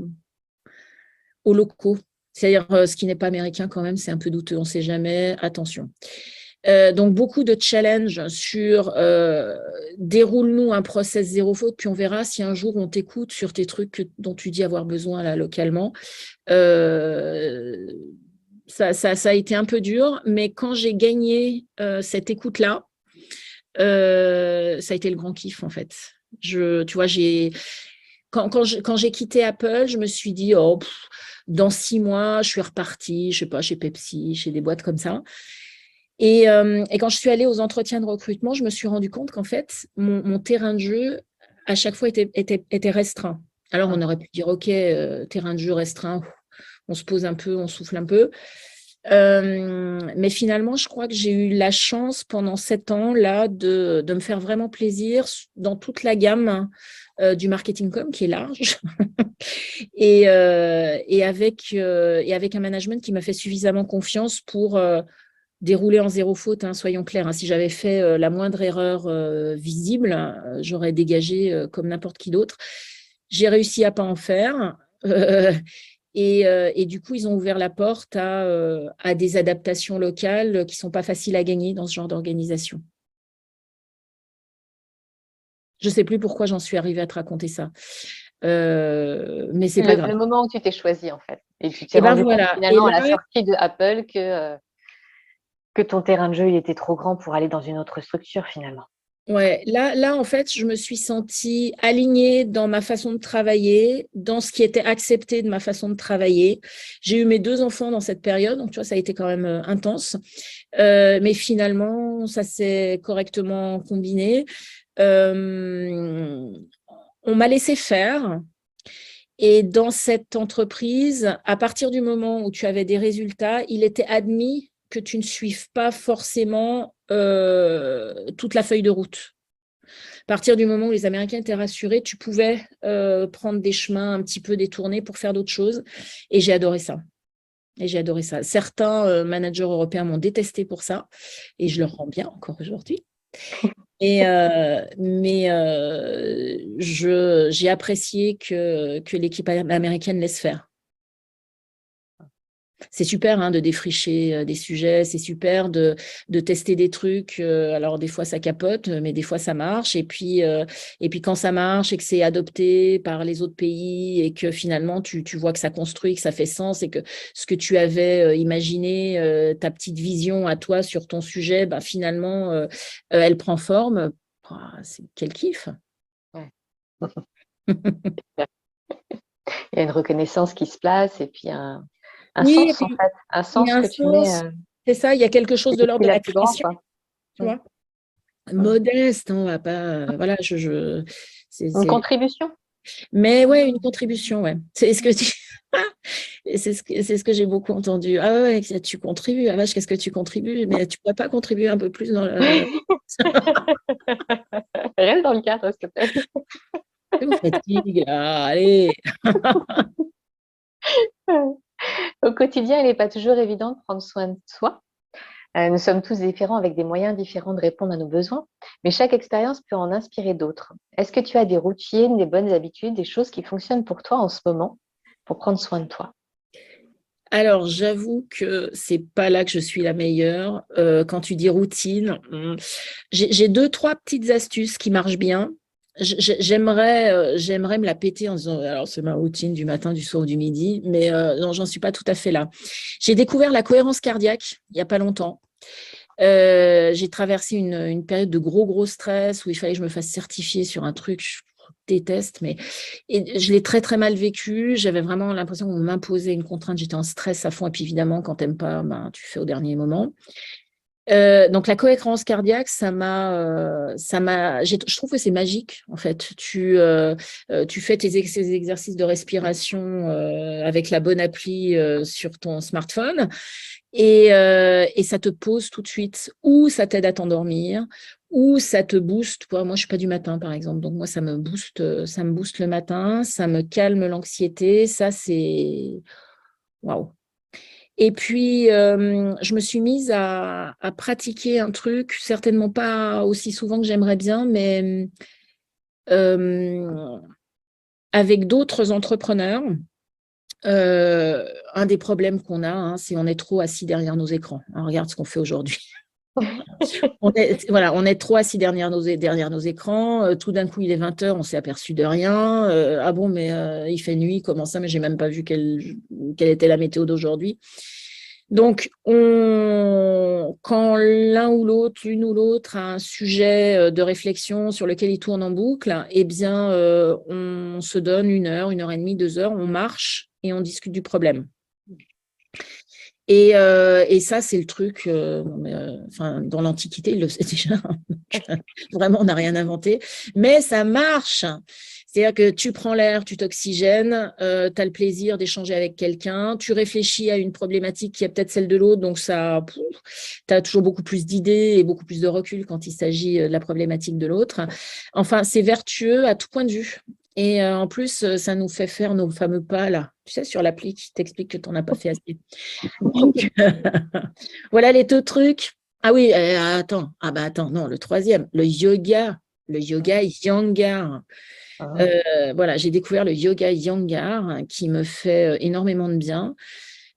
B: locaux. C'est-à-dire, ce qui n'est pas américain quand même, c'est un peu douteux, on ne sait jamais, attention. Donc, beaucoup de challenges sur déroule-nous un process zéro faute, puis on verra si un jour on t'écoute sur tes trucs dont tu dis avoir besoin là, localement. Ça a été un peu dur, mais quand j'ai gagné cette écoute-là, ça a été le grand kiff en fait. Tu vois, quand j'ai quitté Apple, je me suis dit, oh, dans 6 mois, je suis repartie, je sais pas, chez Pepsi, chez des boîtes comme ça. Et quand je suis allée aux entretiens de recrutement, je me suis rendu compte qu'en fait, mon terrain de jeu, à chaque fois, était restreint. Alors, on aurait pu dire, OK, terrain de jeu restreint, on se pose un peu, on souffle un peu. Mais finalement, je crois que j'ai eu la chance pendant 7 ans-là de me faire vraiment plaisir dans toute la gamme du marketing com qui est large et avec un management qui m'a fait suffisamment confiance pour dérouler en zéro faute, hein, soyons clairs. Hein, si j'avais fait la moindre erreur visible, j'aurais dégagé comme n'importe qui d'autre. J'ai réussi à pas en faire. Et du coup, ils ont ouvert la porte à des adaptations locales qui ne sont pas faciles à gagner dans ce genre d'organisation. Je ne sais plus pourquoi j'en suis arrivée à te raconter ça. Mais c'est pas grave.
A: Le moment où tu t'es choisi, en fait. Et tu t'es rendu compte finalement à la sortie de Apple que ton terrain de jeu il était trop grand pour aller dans une autre structure, finalement.
B: Ouais, là, en fait, je me suis sentie alignée dans ma façon de travailler, dans ce qui était accepté de ma façon de travailler. J'ai eu mes 2 enfants dans cette période, donc tu vois, ça a été quand même intense. Mais finalement, ça s'est correctement combiné. On m'a laissé faire. Et dans cette entreprise, à partir du moment où tu avais des résultats, il était admis que tu ne suives pas forcément toute la feuille de route. À partir du moment où les Américains étaient rassurés, tu pouvais prendre des chemins un petit peu détournés pour faire d'autres choses. Et j'ai adoré ça. Certains managers européens m'ont détesté pour ça. Et je leur rends bien encore aujourd'hui. Mais j'ai apprécié que l'équipe américaine laisse faire. C'est super hein, de défricher des sujets, c'est super de tester des trucs. Alors, des fois, ça capote, mais des fois, ça marche. Et puis quand ça marche et que c'est adopté par les autres pays et que finalement, tu vois que ça construit, que ça fait sens et que ce que tu avais imaginé, ta petite vision à toi sur ton sujet, ben, finalement, elle prend forme. C'est quel kiff!
A: Ouais. Il y a une reconnaissance qui se place et puis un sens, en fait. Un sens que tu mets.
B: C'est ça, il y a quelque chose de l'ordre de la création, tu vois. Modeste, on va pas. Voilà,
A: Une contribution.
B: Mais ouais, une contribution, ouais. C'est ce que tu... c'est ce que j'ai beaucoup entendu. Ah ouais, tu contribues. Ah vache, qu'est-ce que tu contribues? Mais tu pourrais pas contribuer un peu plus dans le...
A: Reste dans le cadre, s'il te plaît.
B: Tu me fatigues, là, allez.
A: Au quotidien, il n'est pas toujours évident de prendre soin de soi. Nous sommes tous différents avec des moyens différents de répondre à nos besoins, mais chaque expérience peut en inspirer d'autres. Est-ce que tu as des routines, des bonnes habitudes, des choses qui fonctionnent pour toi en ce moment pour prendre soin de toi?
B: Alors, j'avoue que c'est pas là que je suis la meilleure. Quand tu dis routine, j'ai deux, trois petites astuces qui marchent bien. J'aimerais me la péter en disant, alors c'est ma routine du matin, du soir, du midi, mais non, j'en suis pas tout à fait là. J'ai découvert la cohérence cardiaque il y a pas longtemps. J'ai traversé une période de gros stress où il fallait que je me fasse certifier sur un truc, je déteste, mais et je l'ai très mal vécu. J'avais vraiment l'impression qu'on m'imposait une contrainte. J'étais en stress à fond. Et puis évidemment, quand t'aimes pas, ben, tu fais au dernier moment. Donc la cohérence cardiaque, je trouve que c'est magique en fait. Tu fais ces exercices de respiration avec la bonne appli sur ton smartphone et ça te pose tout de suite, ou ça t'aide à t'endormir, ou ça te booste. Moi, je suis pas du matin par exemple, donc moi ça me booste le matin, ça me calme l'anxiété. Ça c'est waouh. Et puis, je me suis mise à pratiquer un truc, certainement pas aussi souvent que j'aimerais bien, mais euh, avec d'autres entrepreneurs. Un des problèmes qu'on a, hein, c'est on est trop assis derrière nos écrans. Hein, regarde ce qu'on fait aujourd'hui. On est trop assis derrière nos écrans. Tout d'un coup, il est 20 heures, on s'est aperçu de rien. Ah bon, mais il fait nuit, comment ça? Mais j'ai même pas vu quelle était la météo d'aujourd'hui. Donc, quand l'une ou l'autre a un sujet de réflexion sur lequel il tourne en boucle, eh bien, on se donne 1 heure et demie, 2 heures, on marche et on discute du problème. Et ça, c'est le truc, enfin, dans l'Antiquité, il le sait déjà. Vraiment, on n'a rien inventé. Mais ça marche. C'est-à-dire que tu prends l'air, tu t'oxygènes, tu as le plaisir d'échanger avec quelqu'un, tu réfléchis à une problématique qui est peut-être celle de l'autre, donc tu as toujours beaucoup plus d'idées et beaucoup plus de recul quand il s'agit de la problématique de l'autre. Enfin, c'est vertueux à tout point de vue. Et en plus, ça nous fait faire nos fameux pas là, tu sais, sur l'appli qui t'explique que tu n'en as pas fait assez. Donc, voilà les deux trucs. Ah oui, attends. Ah bah attends, non, le troisième, le yoga Iyengar.
A: Ah.
B: Voilà, j'ai découvert le yoga Iyengar qui me fait énormément de bien.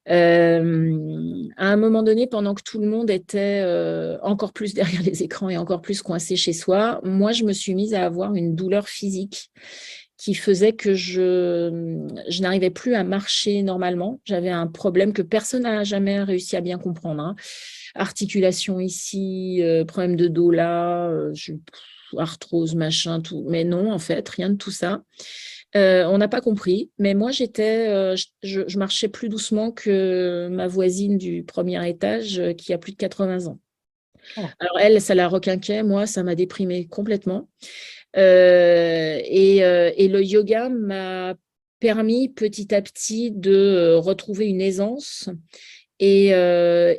B: À un moment donné, pendant que tout le monde était encore plus derrière les écrans et encore plus coincé chez soi, moi, je me suis mise à avoir une douleur physique qui faisait que je n'arrivais plus à marcher normalement. J'avais un problème que personne n'a jamais réussi à bien comprendre. Hein. Articulation ici, problème de dos là, arthrose, machin, tout. Mais non, en fait, rien de tout ça. On n'a pas compris, mais moi je marchais plus doucement que ma voisine du premier étage qui a plus de 80 ans.
A: Ah.
B: Alors elle, ça la requinquait, moi ça m'a déprimée complètement. Et le yoga m'a permis petit à petit de retrouver une aisance et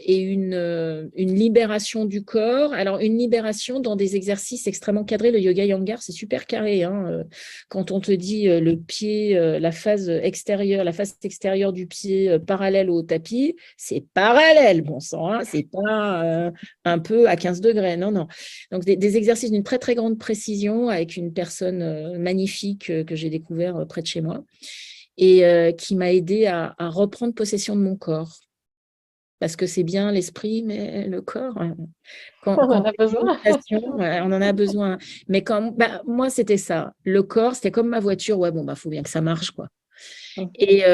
B: une libération du corps. Alors, une libération dans des exercices extrêmement cadrés. Le yoga Iyengar, c'est super carré. Hein. Quand on te dit le pied, la face extérieure du pied parallèle au tapis, c'est parallèle, bon sang. Hein. C'est pas un peu à 15 degrés. Non, non. Donc, des exercices d'une très grande précision avec une personne magnifique que j'ai découvert près de chez moi et qui m'a aidé à reprendre possession de mon corps parce que c'est bien l'esprit, mais le corps,
A: On
B: quand
A: en a
B: il y a une
A: besoin.
B: mutation, ouais, on en a besoin. Mais moi, c'était ça. Le corps, c'était comme ma voiture. Ouais, bon, bah, faut bien que ça marche, quoi. Et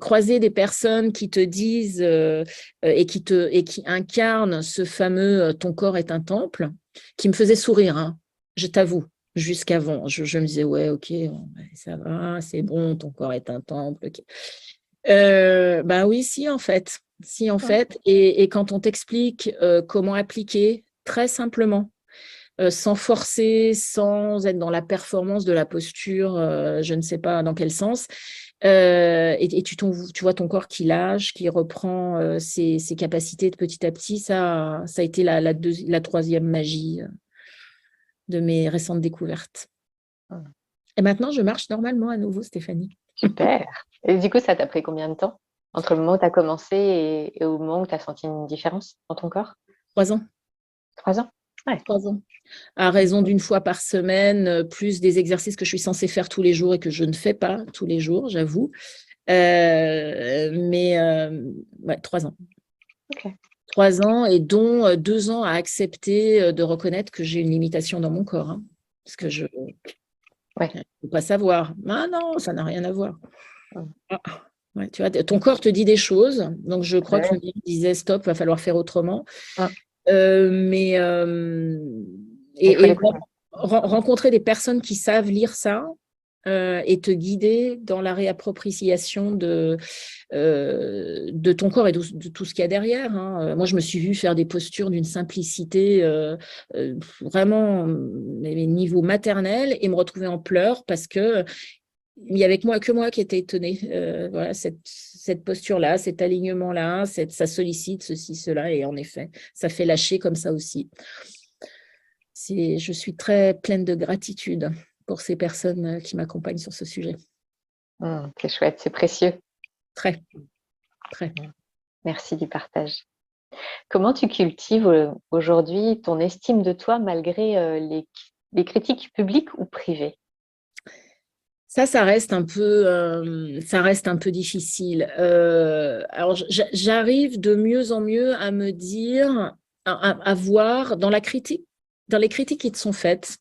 B: croiser des personnes qui te disent et qui incarnent ce fameux ton corps est un temple, qui me faisait sourire, hein, je t'avoue. Jusqu'avant, je me disais, ouais, ok, ça va, c'est bon, ton corps est un temple. Okay. Ben oui, si en fait. Si en fait. Et quand on t'explique comment appliquer très simplement sans forcer, sans être dans la performance de la posture, je ne sais pas dans quel sens. Et tu vois ton corps qui lâche, qui reprend ses capacités de petit à petit. Ça a été la troisième magie de mes récentes découvertes. Et maintenant, je marche normalement à nouveau, Stéphanie.
A: Super. Et du coup, ça t'a pris combien de temps entre le moment où tu as commencé et au moment où tu as senti une différence dans ton corps?
B: 3 ans.
A: 3 ans? Ouais.
B: 3 ans. À raison d'une fois par semaine, plus des exercices que je suis censée faire tous les jours et que je ne fais pas tous les jours, j'avoue. Mais ouais, 3 ans.
A: Ok.
B: 3 ans et dont 2 ans à accepter de reconnaître que j'ai une limitation dans mon corps. Hein, parce que je ne peux pas savoir. Ah non, ça n'a rien à voir. Ah, ouais, tu vois, ton corps te dit des choses. Donc, je crois que l'univers disait stop, va falloir faire autrement. Mais rencontrer des personnes qui savent lire ça et te guider dans la réappropriation de ton corps et de tout ce qu'il y a derrière. Hein. Moi, je me suis vue faire des postures d'une simplicité vraiment niveau maternel et me retrouver en pleurs parce que il n'y avait que moi qui étais étonnée. Voilà, cette posture-là, cet alignement-là, ça sollicite ceci, cela, et en effet, ça fait lâcher comme ça aussi. Je suis très pleine de gratitude pour ces personnes qui m'accompagnent sur ce sujet.
A: C'est chouette, c'est précieux.
B: Très, très.
A: Merci du partage. Comment tu cultives aujourd'hui ton estime de toi malgré les critiques publiques ou privées?
B: Ça reste un peu difficile. Alors, j'arrive de mieux en mieux à me dire, à voir dans les critiques qui te sont faites,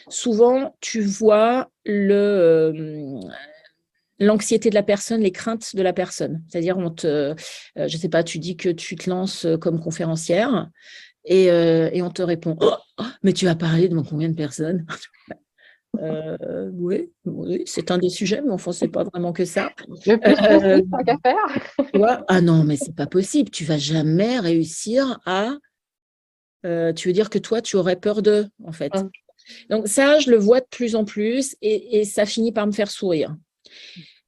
B: souvent, tu vois l'anxiété de la personne, les craintes de la personne. C'est-à-dire, je ne sais pas, tu dis que tu te lances comme conférencière et on te répond « Oh, mais tu vas parler devant combien de personnes ?» Oui, c'est un des sujets, mais enfin, c'est pas vraiment que ça.
A: Le plus possible, tant qu'à faire.
B: Ah non, mais c'est pas possible. Tu vas jamais réussir à. Tu veux dire que toi, tu aurais peur d'eux, en fait. Donc ça, je le vois de plus en plus et ça finit par me faire sourire.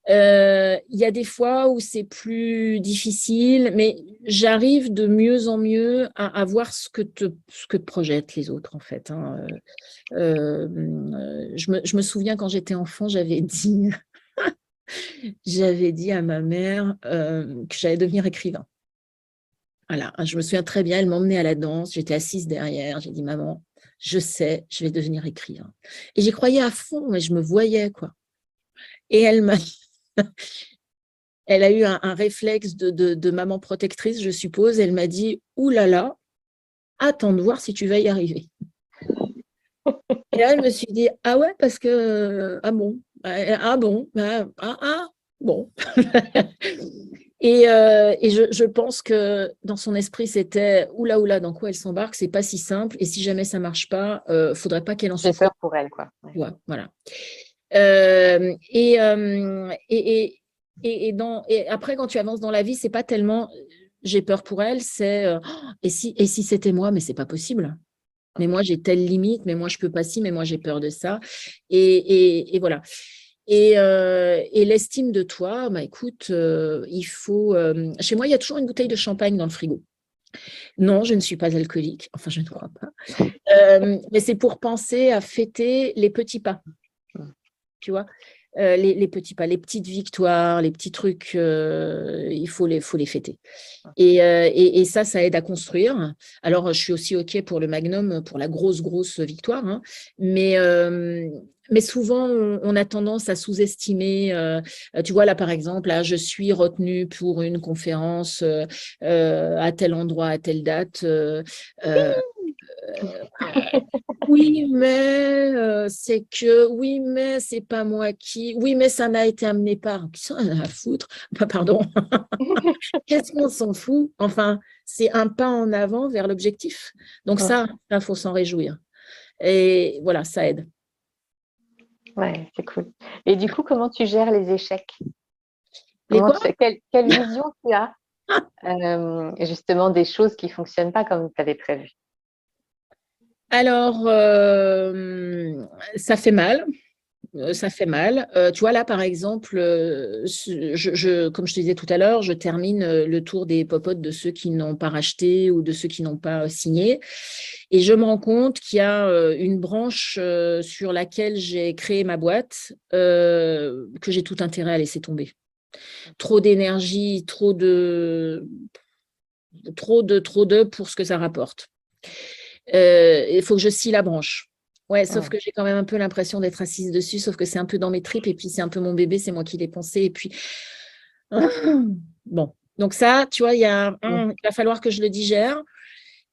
B: Il y a des fois où c'est plus difficile, mais j'arrive de mieux en mieux à voir ce que te projettent les autres, en fait. Hein. Je me souviens quand j'étais enfant, j'avais dit à ma mère que j'allais devenir écrivain. Voilà, je me souviens très bien, elle m'emmenait à la danse, j'étais assise derrière, j'ai dit maman, je sais, je vais devenir écrivain. Et j'y croyais à fond, mais je me voyais quoi. Et elle a eu un réflexe de maman protectrice, je suppose. Elle m'a dit ouh là là, attends de voir si tu vas y arriver. Et là, je me suis dit ah ouais parce que ah bon bon. Et je pense que dans son esprit, c'était oula, dans quoi elle s'embarque, c'est pas si simple. Et si jamais ça marche pas, faudrait pas qu'elle en souffre.
A: J'ai peur pour elle, quoi.
B: Ouais, voilà. Et après, quand tu avances dans la vie, c'est pas tellement j'ai peur pour elle, c'est et si c'était moi, mais c'est pas possible. Mais moi, j'ai telle limite, mais moi, je peux pas ci, mais moi, j'ai peur de ça. Et voilà. Et l'estime de toi, bah, écoute, il faut. Chez moi, il y a toujours une bouteille de champagne dans le frigo. Non, je ne suis pas alcoolique. Enfin, je ne crois pas. Mais c'est pour penser à fêter les petits pas. Tu vois, les petits pas, les petites victoires, les petits trucs, il faut les fêter. Et ça aide à construire. Alors, je suis aussi OK pour le magnum, pour la grosse victoire, hein, mais souvent, on a tendance à sous-estimer. Tu vois, là, par exemple, là, je suis retenue pour une conférence à tel endroit, à telle date. Oui, mais oui, mais c'est pas moi qui. Oui, mais ça m'a été amené par. Qui s'en a à foutre? Pardon. Qu'est-ce qu'on s'en fout? Enfin, c'est un pas en avant vers l'objectif. Donc ça, il faut s'en réjouir. Et voilà, ça aide.
A: Ouais, c'est cool. Et du coup, comment tu gères les échecs? Quelle vision tu as justement des choses qui ne fonctionnent pas comme tu avais prévu?
B: Alors, ça fait mal. Ça fait mal. Tu vois, là, par exemple, comme je te disais tout à l'heure, je termine le tour des popotes de ceux qui n'ont pas racheté ou de ceux qui n'ont pas signé. Et je me rends compte qu'il y a une branche sur laquelle j'ai créé ma boîte que j'ai tout intérêt à laisser tomber. Trop d'énergie, trop de pour ce que ça rapporte. Il faut que je scie la branche. Ouais, sauf que j'ai quand même un peu l'impression d'être assise dessus, sauf que c'est un peu dans mes tripes, et puis c'est un peu mon bébé, c'est moi qui l'ai pensé, et puis... Bon, donc ça, tu vois, il va falloir que je le digère,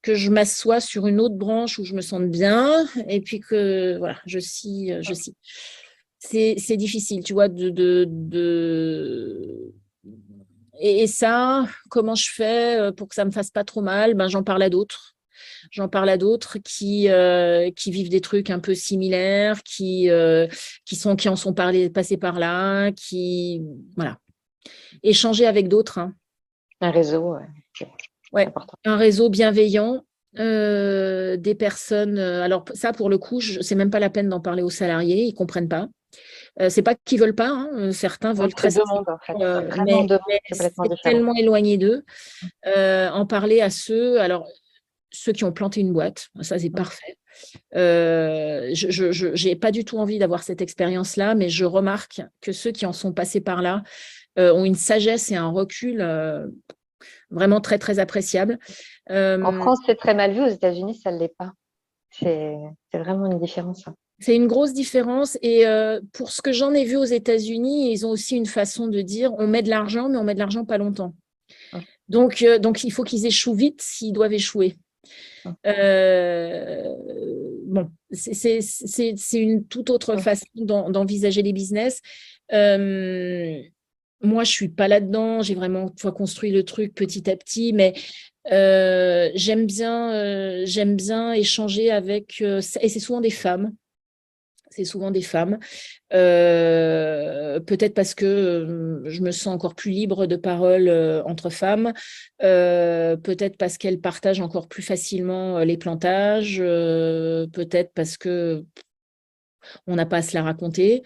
B: que je m'assoie sur une autre branche où je me sente bien, et puis que, voilà, je scie. C'est difficile, tu vois, Et ça, comment je fais pour que ça ne me fasse pas trop mal? Ben, j'en parle à d'autres. J'en parle à d'autres qui vivent des trucs un peu similaires, qui en sont passés par là, voilà. Échanger avec d'autres. Hein.
A: Un réseau, c'est
B: Ouais.
A: important.
B: Un réseau bienveillant, des personnes. Alors ça, pour le coup, c'est même pas la peine d'en parler aux salariés, ils comprennent pas. C'est pas qu'ils veulent pas, hein, certains veulent très
A: C'est deux mondes, en fait. Vraiment deux mondes
B: mais
A: complètement
B: c'est
A: différents.
B: tellement éloigné d'eux. En parler à ceux qui ont planté une boîte, ça c'est parfait. Je n'ai pas du tout envie d'avoir cette expérience-là, mais je remarque que ceux qui en sont passés par là ont une sagesse et un recul vraiment très, très appréciable.
A: En France, c'est très mal vu. Aux États-Unis, ça ne l'est pas. C'est vraiment une différence. Hein.
B: C'est une grosse différence. Et pour ce que j'en ai vu aux États-Unis, ils ont aussi une façon de dire on met de l'argent, mais on met de l'argent pas longtemps. Donc il faut qu'ils échouent vite s'ils doivent échouer. Bon, c'est une toute autre façon d'envisager les business. Moi, je suis pas là-dedans. J'ai vraiment construit le truc petit à petit, mais j'aime bien échanger avec. Et c'est souvent des femmes. C'est souvent des femmes. Peut-être parce que je me sens encore plus libre de parole entre femmes. Peut-être parce qu'elles partagent encore plus facilement les plantages. Peut-être parce que on n'a pas à se la raconter.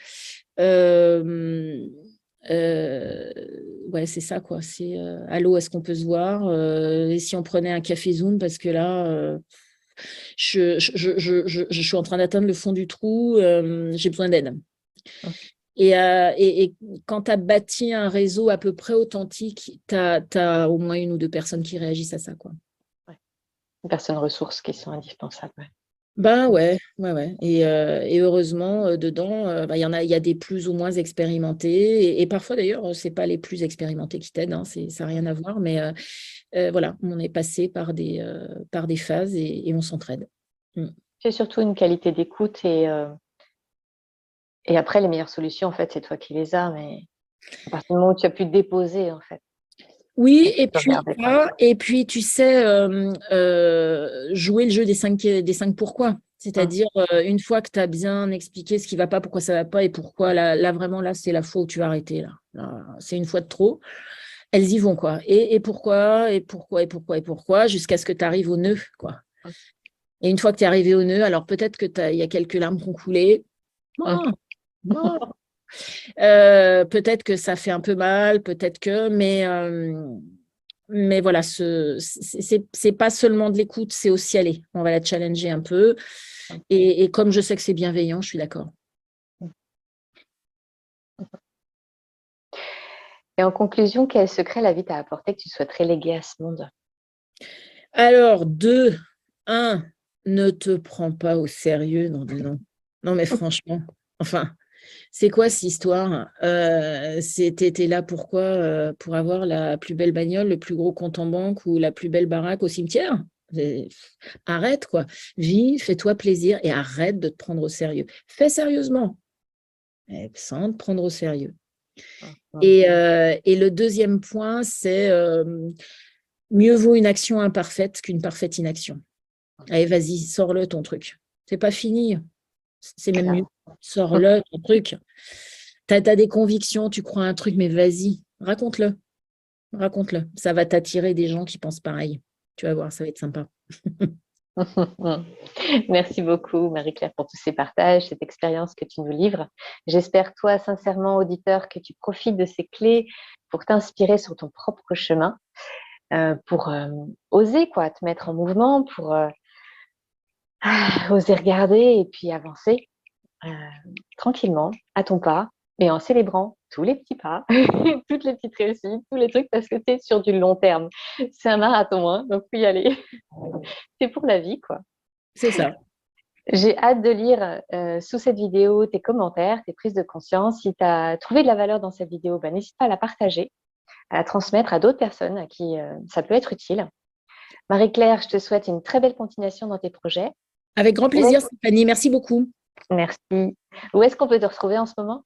B: Ouais, c'est ça, quoi. C'est allô, est-ce qu'on peut se voir? Et si on prenait un café Zoom, parce que là, je suis en train d'atteindre le fond du trou, j'ai besoin d'aide. Et quand tu as bâti un réseau à peu près authentique, tu as au moins une ou deux personnes qui réagissent à ça, quoi.
A: Des personnes ressources qui sont indispensables.
B: Ben ouais. Et heureusement, dedans, il y a des plus ou moins expérimentés. Et parfois, d'ailleurs, ce n'est pas les plus expérimentés qui t'aident, hein, ça n'a rien à voir. Mais voilà, on est passé par des phases et on s'entraide.
A: C'est surtout une qualité d'écoute et après, les meilleures solutions, en fait, c'est toi qui les as. Mais à partir du moment où tu as pu te déposer, en fait.
B: Oui, et puis tu sais, jouer le jeu des cinq pourquoi. C'est-à-dire, une fois que tu as bien expliqué ce qui ne va pas, pourquoi ça ne va pas et pourquoi, là vraiment, là, c'est la fois où tu vas arrêter. Là, c'est une fois de trop. Elles y vont, quoi. Et pourquoi, jusqu'à ce que tu arrives au nœud, quoi. Et une fois que tu es arrivé au nœud, alors peut-être qu'il y a quelques larmes qui ont coulé. Peut-être que ça fait un peu mal, mais voilà, c'est pas seulement de l'écoute, c'est aussi aller. On va la challenger un peu. Et comme je sais que c'est bienveillant, je suis d'accord.
A: Et en conclusion, quel secret la vie t'a apporté que tu souhaiterais léguer à ce monde?
B: Alors, 2, 1, ne te prends pas au sérieux. Non, non, mais franchement, enfin, c'est quoi cette histoire? T'es là pourquoi? Pour avoir la plus belle bagnole, le plus gros compte en banque ou la plus belle baraque au cimetière? Arrête, quoi. Vis, fais-toi plaisir et arrête de te prendre au sérieux. Fais sérieusement, sans te prendre au sérieux. Et le deuxième point, c'est mieux vaut une action imparfaite qu'une parfaite inaction. Allez, vas-y, sors-le ton truc. C'est pas fini. C'est même mieux. Sors-le ton truc. Tu as des convictions, tu crois à un truc, mais vas-y, raconte-le. Raconte-le. Ça va t'attirer des gens qui pensent pareil. Tu vas voir, ça va être sympa.
A: Merci beaucoup, Marie-Claire, pour tous ces partages, cette expérience que tu nous livres. J'espère, toi, sincèrement, auditeur, que tu profites de ces clés pour t'inspirer sur ton propre chemin, pour oser quoi, te mettre en mouvement, pour oser regarder et puis avancer euh, tranquillement, à ton pas, et en célébrant tous les petits pas, toutes les petites réussites, tous les trucs, parce que tu es sur du long terme. C'est un marathon, hein, donc faut y aller. C'est pour la vie, quoi.
B: C'est ça.
A: J'ai hâte de lire sous cette vidéo tes commentaires, tes prises de conscience. Si tu as trouvé de la valeur dans cette vidéo, ben, n'hésite pas à la partager, à la transmettre à d'autres personnes à qui ça peut être utile. Marie-Claire, je te souhaite une très belle continuation dans tes projets.
B: Avec grand plaisir, Stéphanie. Merci beaucoup.
A: Merci. Où est-ce qu'on peut te retrouver en ce moment?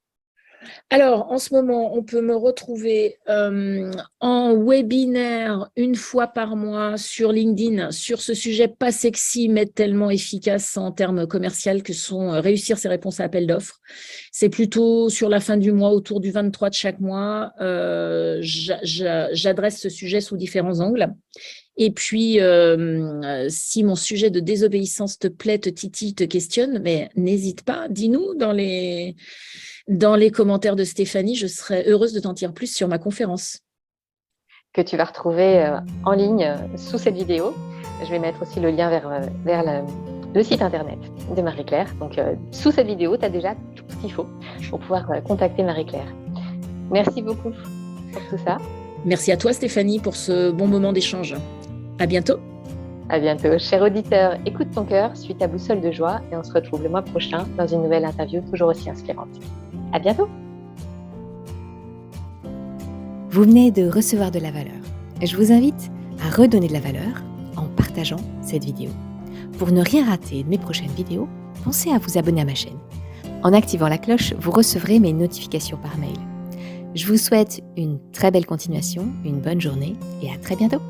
B: Alors, en ce moment, on peut me retrouver en webinaire une fois par mois sur LinkedIn sur ce sujet pas sexy mais tellement efficace en termes commerciaux que sont réussir ses réponses à appel d'offres. C'est plutôt sur la fin du mois, autour du 23 de chaque mois. J'adresse ce sujet sous différents angles. Et puis, si mon sujet de désobéissance te plaît, te titille, te questionne, mais n'hésite pas, dis-nous dans les commentaires de Stéphanie, je serais heureuse de t'en dire plus sur ma conférence.
A: Que tu vas retrouver en ligne sous cette vidéo. Je vais mettre aussi le lien vers le site internet de Marie-Claire. Donc, sous cette vidéo, tu as déjà tout ce qu'il faut pour pouvoir contacter Marie-Claire. Merci beaucoup pour tout ça.
B: Merci à toi, Stéphanie, pour ce bon moment d'échange. À bientôt.
A: À bientôt. Cher auditeur, écoute ton cœur, suis ta boussole de joie et on se retrouve le mois prochain dans une nouvelle interview toujours aussi inspirante. À bientôt.
C: Vous venez de recevoir de la valeur. Je vous invite à redonner de la valeur en partageant cette vidéo. Pour ne rien rater de mes prochaines vidéos, pensez à vous abonner à ma chaîne. En activant la cloche, vous recevrez mes notifications par mail. Je vous souhaite une très belle continuation, une bonne journée et à très bientôt.